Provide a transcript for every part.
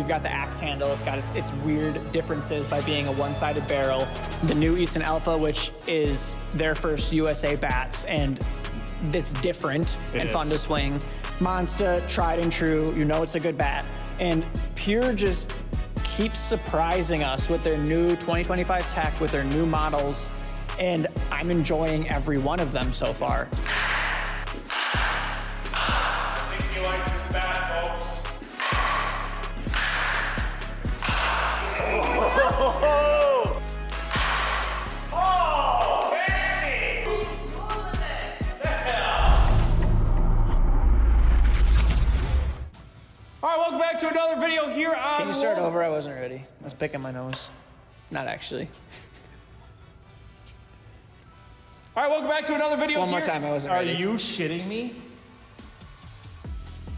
we've got the axe handle. It's got its weird differences by being a one-sided barrel. The new Easton Alpha, which is their first USA bats, and it's different and fun to swing. Monsta, tried and true, you know it's a good bat. And Pure just keeps surprising us with their new 2025 tech, with their new models, and I'm enjoying every one of them so far. I think he likes his bat, folks. Oh, fancy! He's smooth with it. The hell? All right, welcome back to another video here on. Can you start over? I wasn't ready. I was picking my nose. Not actually. All right, welcome back to another video. One more time, I wasn't ready. Are you shitting me?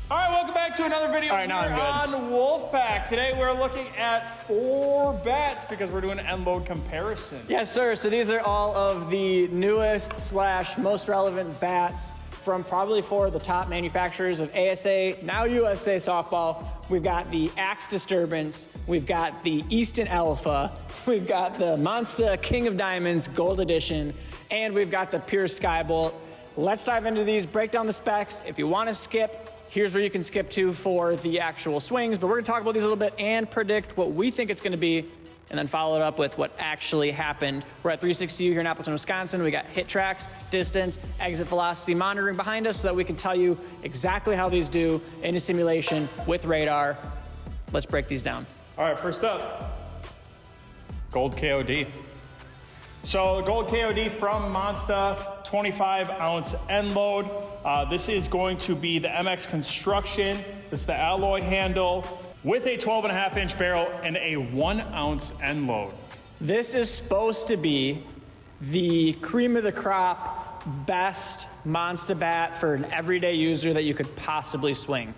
All right, welcome back to another video All right, now here I'm on WolfPac. Today we're looking at 4 bats because we're doing an end load comparison. Yes, sir. So these are all of the newest / most relevant bats from probably 4 of the top manufacturers of ASA, now USA softball. We've got the Axe Disturbance, we've got the Easton Alpha, we've got the Monsta King of Diamonds Gold Edition, and we've got the Pure Skybolt. Let's dive into these, break down the specs. If you want to skip, here's where you can skip to for the actual swings, but we're gonna talk about these a little bit and predict what we think it's gonna be, and then follow it up with what actually happened. We're at 360U here in Appleton, Wisconsin. We got hit tracks, distance, exit velocity monitoring behind us so that we can tell you exactly how these do in a simulation with radar. Let's break these down. All right, first up, Gold KOD. So the Gold KOD from Monsta, 25-ounce end load. This is going to be the MX construction. This is the alloy handle with a 12.5-inch barrel and a 1-ounce end load. This is supposed to be the cream of the crop, best Monsta bat for an everyday user that you could possibly swing.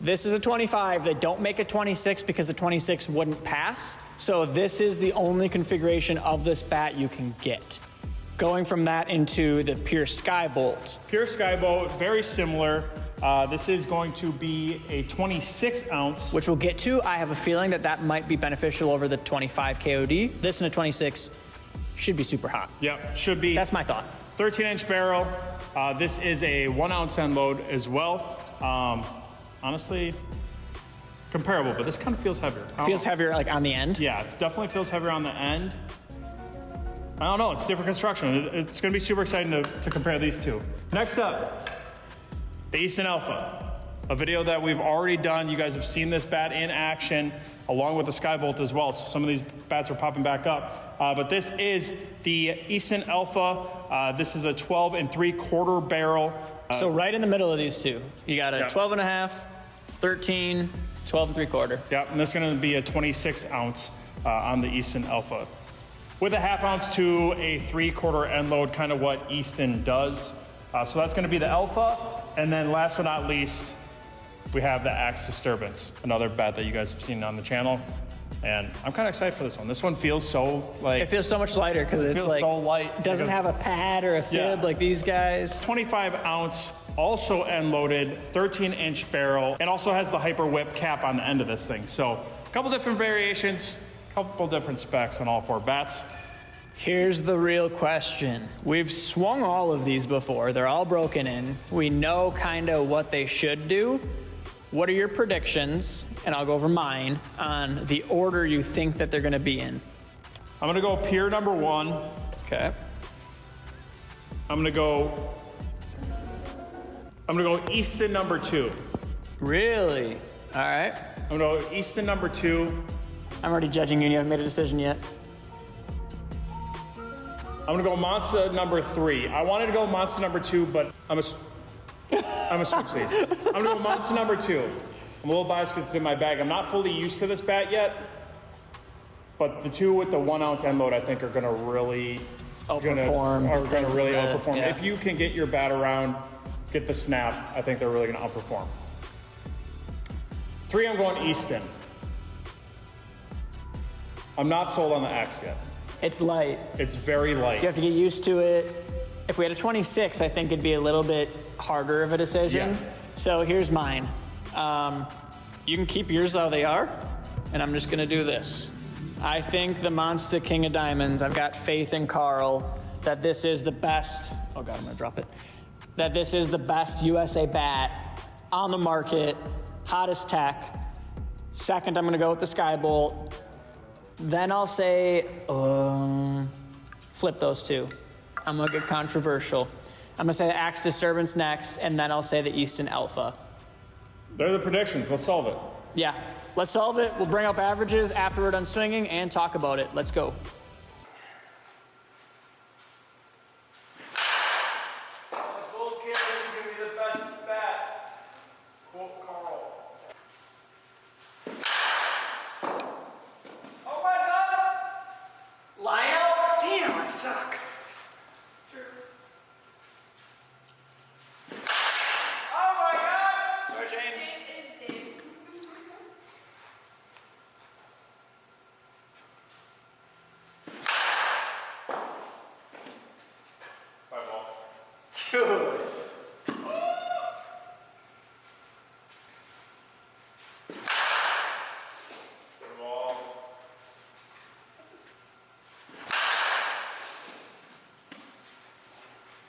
This is a 25. They don't make a 26 because the 26 wouldn't pass. So this is the only configuration of this bat you can get. Going from that into the Pure Skybolt. Pure Skybolt, very similar. This is going to be a 26-ounce. Which we'll get to. I have a feeling that that might be beneficial over the 25 KOD. This in a 26 should be super hot. Yep, should be. That's my thought. 13-inch barrel. This is a 1-ounce end load as well. Honestly, comparable, but this kind of feels heavier. Feels heavier like on the end? Yeah, it definitely feels heavier on the end. I don't know, it's different construction. It's gonna be super exciting to compare these two. Next up, the Easton Alpha, a video that we've already done. You guys have seen this bat in action along with the Skybolt as well. So some of these bats are popping back up. But this is the Easton Alpha. This is a 12 3/4 barrel. So right in the middle of these two, you got a 12.5, 13, 12 3/4. Yep, and this is gonna be a 26-ounce on the Easton Alpha. With a 1/2 ounce to a 3/4 end load, kind of what Easton does. So that's gonna be the Alpha. And then last but not least, we have the Axe Disturbance, another bat that you guys have seen on the channel. And I'm kind of excited for this one. This one feels so like... It feels so much lighter because it's feels like, so light. It doesn't have a pad or a fib like these guys. 25-ounce, also end loaded, 13-inch barrel, and also has the HyperWhip cap on the end of this thing. So a couple different variations, a couple different specs on all 4 bats. Here's the real question. We've swung all of these before. They're all broken in. We know kind of what they should do. What are your predictions? And I'll go over mine on the order you think that they're gonna be in. I'm gonna go Pure number 1. Okay. I'm gonna go Easton number 2. Really? All right. I'm gonna go Easton number 2. I'm already judging you and you haven't made a decision yet. I'm gonna go Monsta number 3. I wanted to go Monsta number 2, but I'm gonna switch these. I'm gonna go Monsta number 2. I'm a little biased because it's in my bag. I'm not fully used to this bat yet, but the 2 with the 1-ounce end load I think are gonna really outperform. Outperform. Yeah. If you can get your bat around, get the snap, I think they're really gonna outperform. 3, I'm going Easton. I'm not sold on the Axe yet. It's light. It's very light. You have to get used to it. If we had a 26, I think it'd be a little bit harder of a decision. Yeah. So here's mine. You can keep yours how they are, and I'm just gonna do this. I think the Monsta King of Diamonds, I've got faith in Carl that this is the best, oh God, I'm gonna drop it, that this is the best USA bat on the market, hottest tech. Second, I'm gonna go with the Skybolt. Then I'll say, flip those two. I'm gonna get controversial. I'm gonna say the Axe Disturbance next, and then I'll say the Easton Alpha. They're the predictions. Let's solve it. Yeah, let's solve it. We'll bring up averages after we're done swinging and talk about it. Let's go. Suck. Oh my God! Sorry, Shane. Bye, ball. Dude.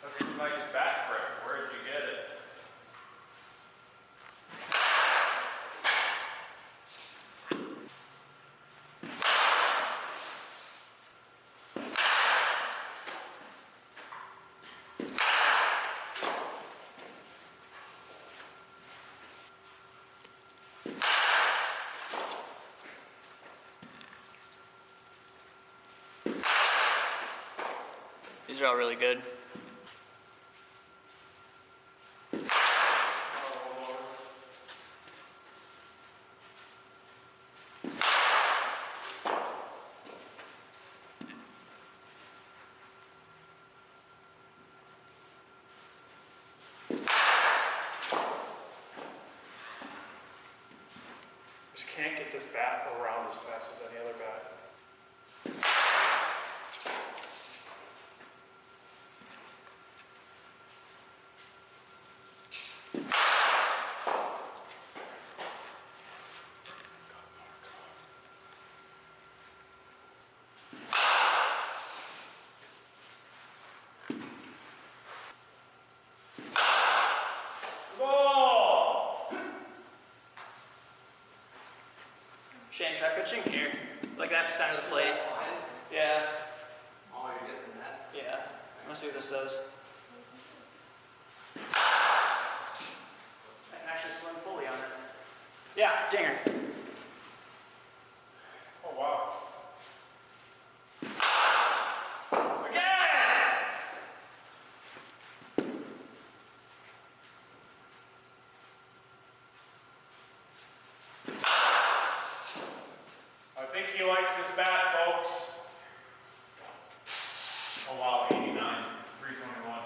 That's a nice back grip. Where did you get it? These are all really good. Just can't get this bat around as fast as any other bat. Shane, try pitching here. Like that's center of the plate. Yeah. Oh, you're getting that? Yeah. I'm gonna see what this does. I can actually swing fully on it. Yeah, dinger. Oh, wow. I think he likes his bat, folks. Oh wow, 89, 321.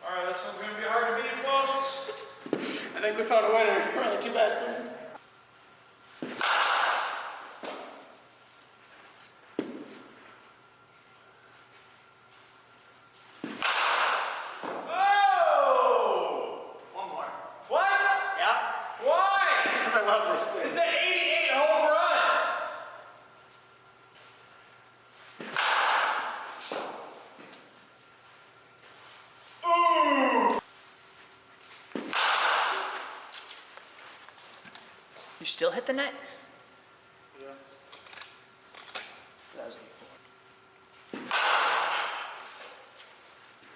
All right, this one's gonna be hard to beat, folks. I think we found a winner. We're only 2 bats in. It's an 88 home run! Ooh! You still hit the net? Yeah. That was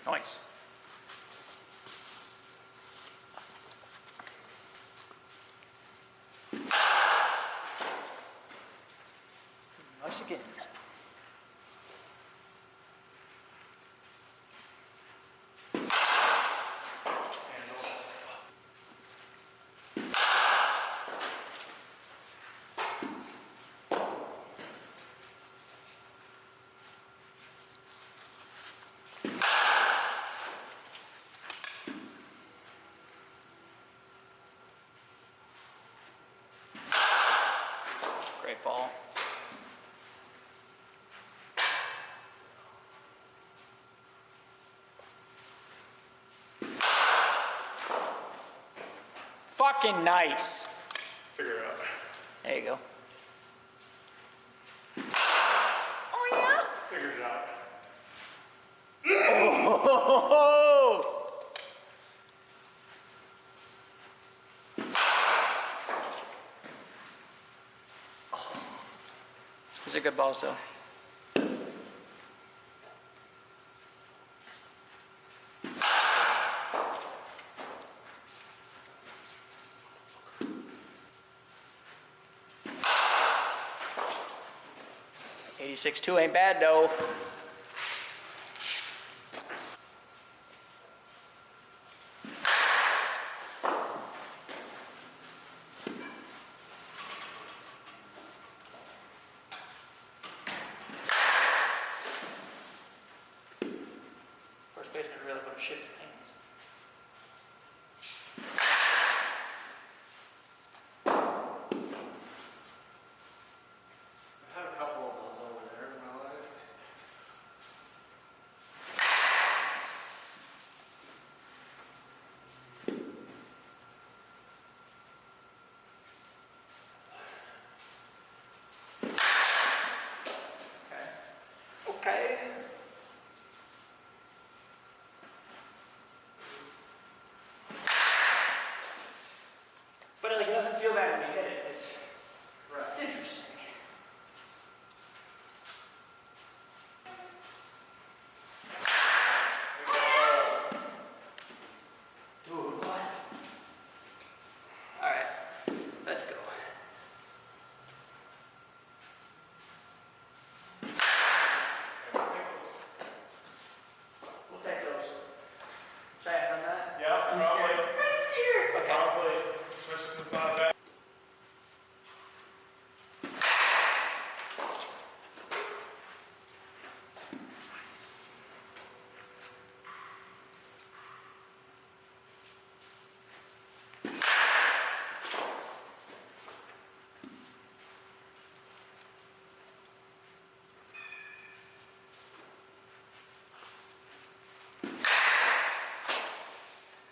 84. Nice. Nice again. Great ball. Fucking nice. Figure it out. There you go. Figured it out. Oh! These are good balls, though. .86.2 ain't bad, though. First baseman really put shit his pants. I've had a couple of those over there in my life. Okay. But like, it doesn't feel bad when you hit it. It's interesting. Dude, what? All right, let's go. We'll take those. Try it on that? Yeah, I'm probably. scared. I'm scared. Okay. Probably. Especially if it's not bad.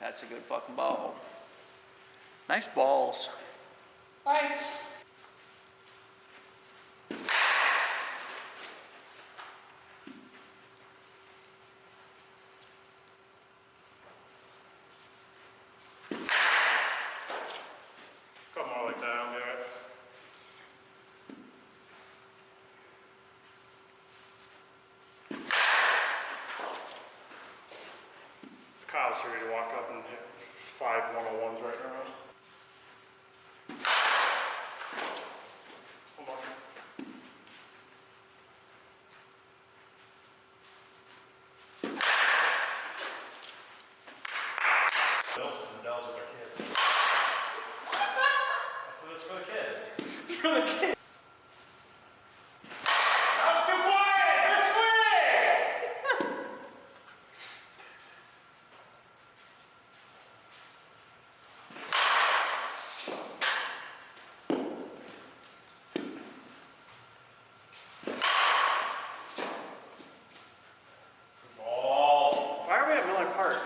That's a good fucking ball. Nice balls. Thanks. Couple more like that, I'll do it. Kyle's ready to walk up and hit 5 101s right now. Hold on. Bills and bells with their kids. So this is for the kids. It's for the kids. That's too quiet! This way! Ball. Why are we at Miller Park?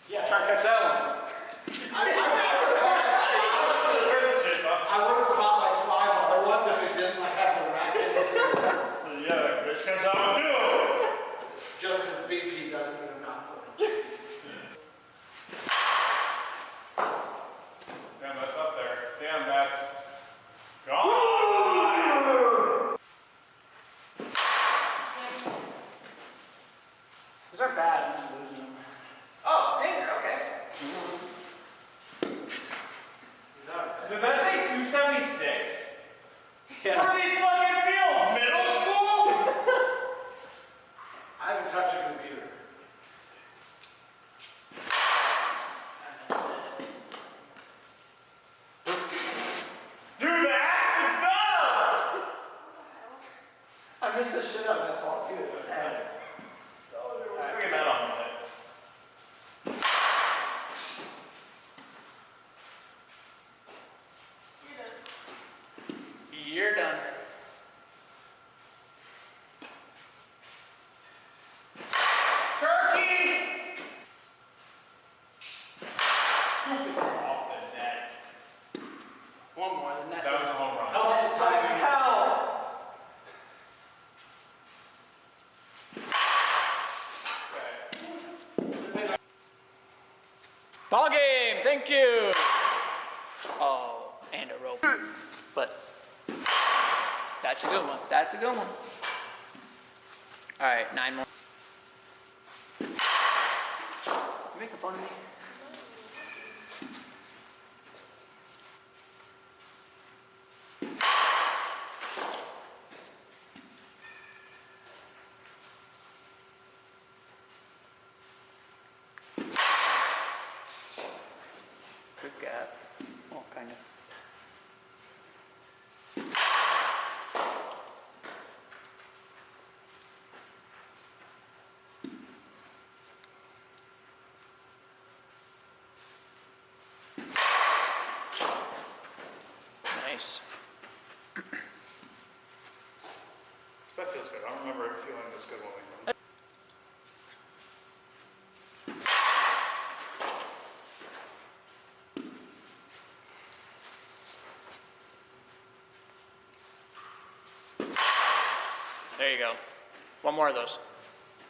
Yeah, try to catch that one. I would have caught like 5 other ones if it didn't like have the racket. So yeah, Rich comes out too. Just because BP doesn't mean I'm not putting. Damn, that's up there. Damn, that's gone. These aren't bad, I'm just losing them. Oh, dinger, okay. Did that say 276? Yeah. Where are these fucking fields? Middle school? I haven't touched a computer. Dude, the axe is done! I missed the shit out of that ball too, it's sad. We're swinging that on with it. You're done. thank you. Oh, and a rope. But that's a good one. That's a good one. All right, 9 more. You making fun of me? Good gap. Well, kind of. Nice. This bet feels good. I don't remember it feeling this good when we run. There you go. One more of those.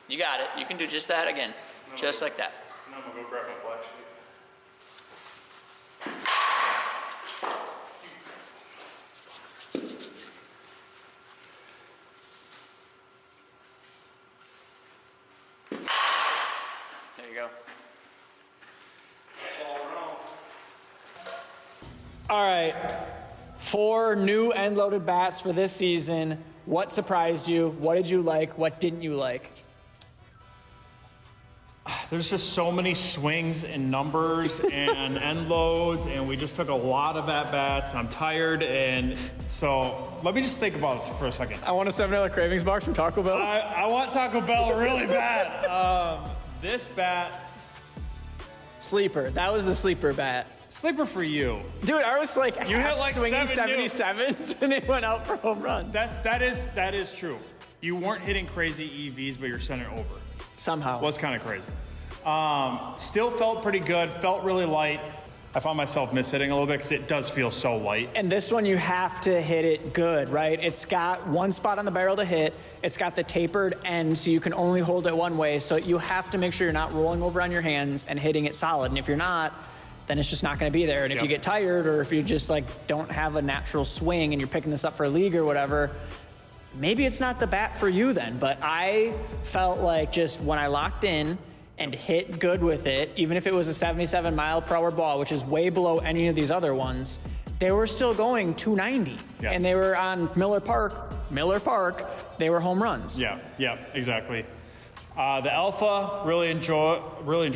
You got it. You can do just that again. Just like that. Now I'm gonna go grab my black sheet. There you go. All right. 4 new end-loaded bats for this season. What surprised you? What did you like? What didn't you like? There's just so many swings and numbers and end loads, and we just took a lot of at-bats. I'm tired, and so let me just think about it for a second. I want a $7 cravings box from Taco Bell. I want Taco Bell really bad. This bat, Sleeper. That was the sleeper bat. sleeper for you. Dude, I was like, You hit like swinging 7 77s, and they went out for home runs. That is true. You weren't hitting crazy EVs, but you're sending it over. Somehow. Was kind of crazy. Still felt pretty good. Felt really light. I found myself mishitting a little bit because it does feel so light. And this one, you have to hit it good, right? It's got one spot on the barrel to hit. It's got the tapered end, so you can only hold it one way. So you have to make sure you're not rolling over on your hands and hitting it solid. And if you're not, then it's just not going to be there. And if you get tired, or if you just like don't have a natural swing and you're picking this up for a league or whatever, maybe it's not the bat for you then. But I felt like just when I locked in and hit good with it, even if it was a 77 mile per hour ball, which is way below any of these other ones, they were still going 290. Yeah. And they were on Miller Park, they were home runs. Yeah, exactly. The Alpha, really enjoy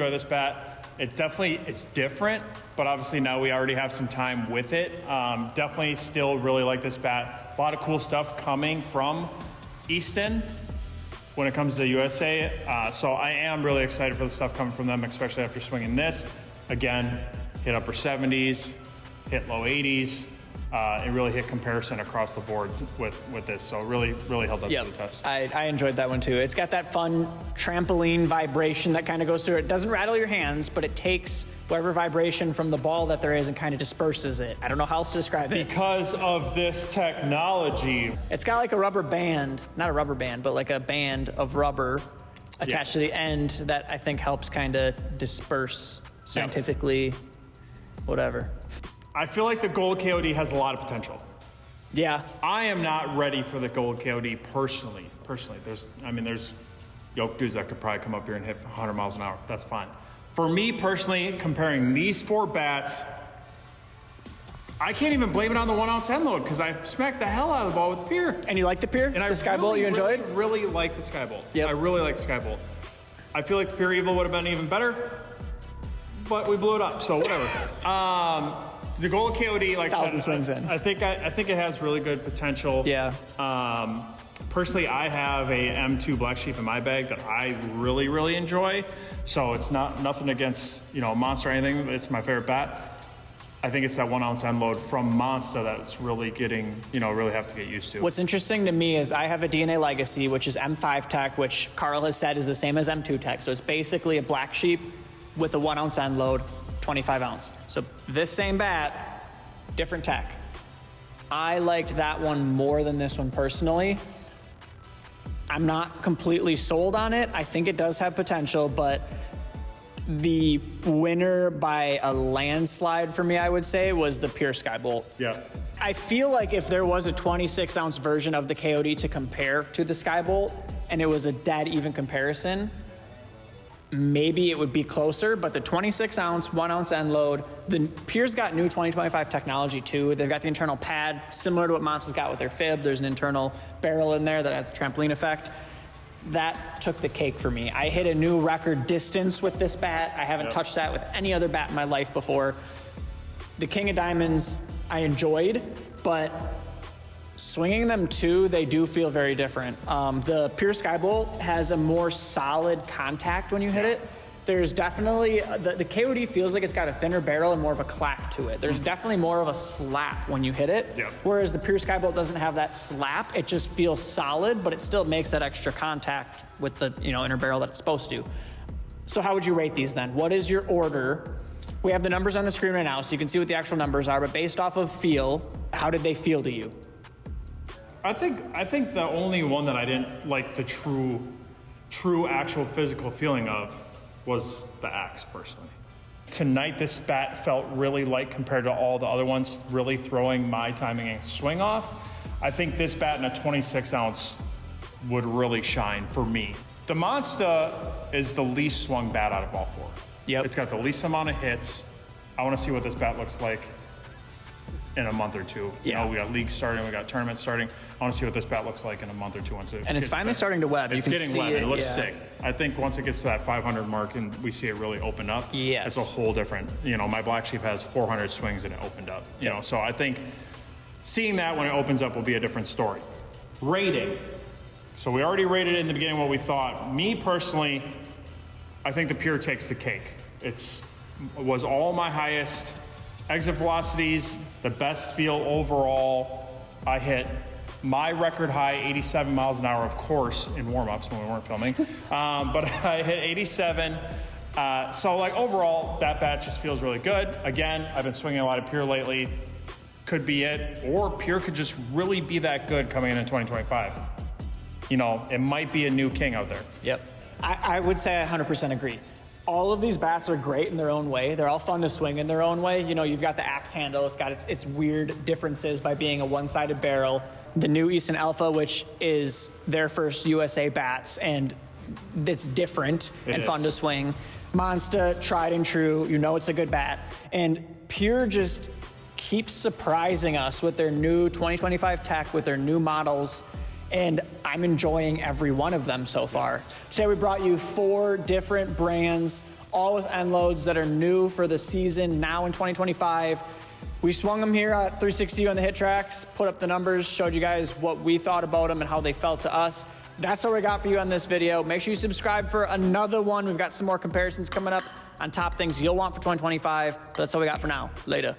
this bat. It's different, but obviously now we already have some time with it. Definitely still really like this bat. A lot of cool stuff coming from Easton when it comes to USA. So I am really excited for the stuff coming from them, especially after swinging this. Again, hit upper 70s, hit low 80s, and really hit comparison across the board with this. So really held up to the test. I enjoyed that one too. It's got that fun trampoline vibration that kind of goes through it. It doesn't rattle your hands, but it takes whatever vibration from the ball that there is and kind of disperses it. I don't know how else to describe it. Because of this technology. It's got like a rubber band, not a rubber band, but like a band of rubber attached to the end that I think helps kind of disperse scientifically, whatever. I feel like the gold KOD has a lot of potential. Yeah. I am not ready for the gold KOD personally. There's yoke dudes that could probably come up here and hit 100 miles an hour. That's fine. For me personally, comparing these 4 bats, I can't even blame it on the 1 ounce end load because I smacked the hell out of the ball with the Pier. And you like the Pier? And the Skybolt you enjoyed? Really like the Skybolt. Yep. I really like the Skybolt. I feel like the Pure Evil would have been even better, but we blew it up, so whatever. The gold KOD, like 1,000 swings in. I think it has really good potential. Yeah. Personally, I have a M2 Black Sheep in my bag that I really enjoy. So it's nothing against Monster or anything. It's my favorite bat. I think it's that 1 ounce end load from Monsta that's really getting really have to get used to. What's interesting to me is I have a DNA Legacy, which is M5 tech, which Carl has said is the same as M2 tech. So it's basically a Black Sheep with a 1 ounce end load, 25 ounce. So this same bat, different tech. I liked that one more than this one personally. I'm not completely sold on it. I think it does have potential, but The winner by a landslide for me, I would say, was the Pure Skybolt. Yeah. I feel like if there was a 26-ounce version of the KOD to compare to the Skybolt, and it was a dead even comparison, maybe it would be closer, but the 26-ounce, 1-ounce end load, the Pure's got new 2025 technology too. They've got the internal pad, similar to what Monsta's got with their fib. There's an internal barrel in there that adds a trampoline effect. That took the cake for me. I hit a new record distance with this bat. I haven't touched that with any other bat in my life before. The King of Diamonds, I enjoyed, but swinging them too, they do feel very different. The Pure Skybolt has a more solid contact when you hit it. There's definitely, the KOD feels like it's got a thinner barrel and more of a clap to it. There's definitely more of a slap when you hit it. Yep. Whereas the Pure Skybolt doesn't have that slap. It just feels solid, but it still makes that extra contact with the inner barrel that it's supposed to. So how would you rate these then? What is your order? We have the numbers on the screen right now, so you can see what the actual numbers are, but based off of feel, how did they feel to you? I think the only one that I didn't like the true actual physical feeling of was the Axe, personally. Tonight, this bat felt really light compared to all the other ones, really throwing my timing and swing off. I think this bat in a 26-ounce would really shine for me. The Monsta is the least swung bat out of all four. Yep. It's got the least amount of hits. I want to see what this bat looks like in a month or two. Yeah. We got leagues starting, we got tournaments starting. I want to see what this bat looks like in a month or two. And it's finally starting to web. It's getting web. It looks sick. I think once it gets to that 500 mark and we see it really open up, yes, it's a whole different. My Black Sheep has 400 swings and it opened up. So I think seeing that when it opens up will be a different story. Rating. So we already rated it in the beginning what we thought. Me personally, I think the Pure takes the cake. It was all my highest exit velocities, the best feel overall. I hit my record high 87 miles an hour, of course, in warm-ups when we weren't filming. But I hit 87. So overall, that bat just feels really good. Again, I've been swinging a lot of Pure lately. Could be it. Or Pure could just really be that good coming in 2025. It might be a new king out there. Yep. I would say I 100% agree. All of these bats are great in their own way. They're all fun to swing in their own way. You've got the Axe handle. It's got its weird differences by being a one-sided barrel. The new Easton Alpha, which is their first USA bats, and it's different and fun to swing. Monsta, tried and true. It's a good bat. And Pure just keeps surprising us with their new 2025 tech, with their new models. And I'm enjoying every one of them so far. Today we brought you 4 different brands, all with end loads that are new for the season now in 2025. We swung them here at 360 on the hit tracks, put up the numbers, showed you guys what we thought about them and how they felt to us. That's all we got for you on this video. Make sure you subscribe for another one. We've got some more comparisons coming up on top things you'll want for 2025. But that's all we got for now. Later.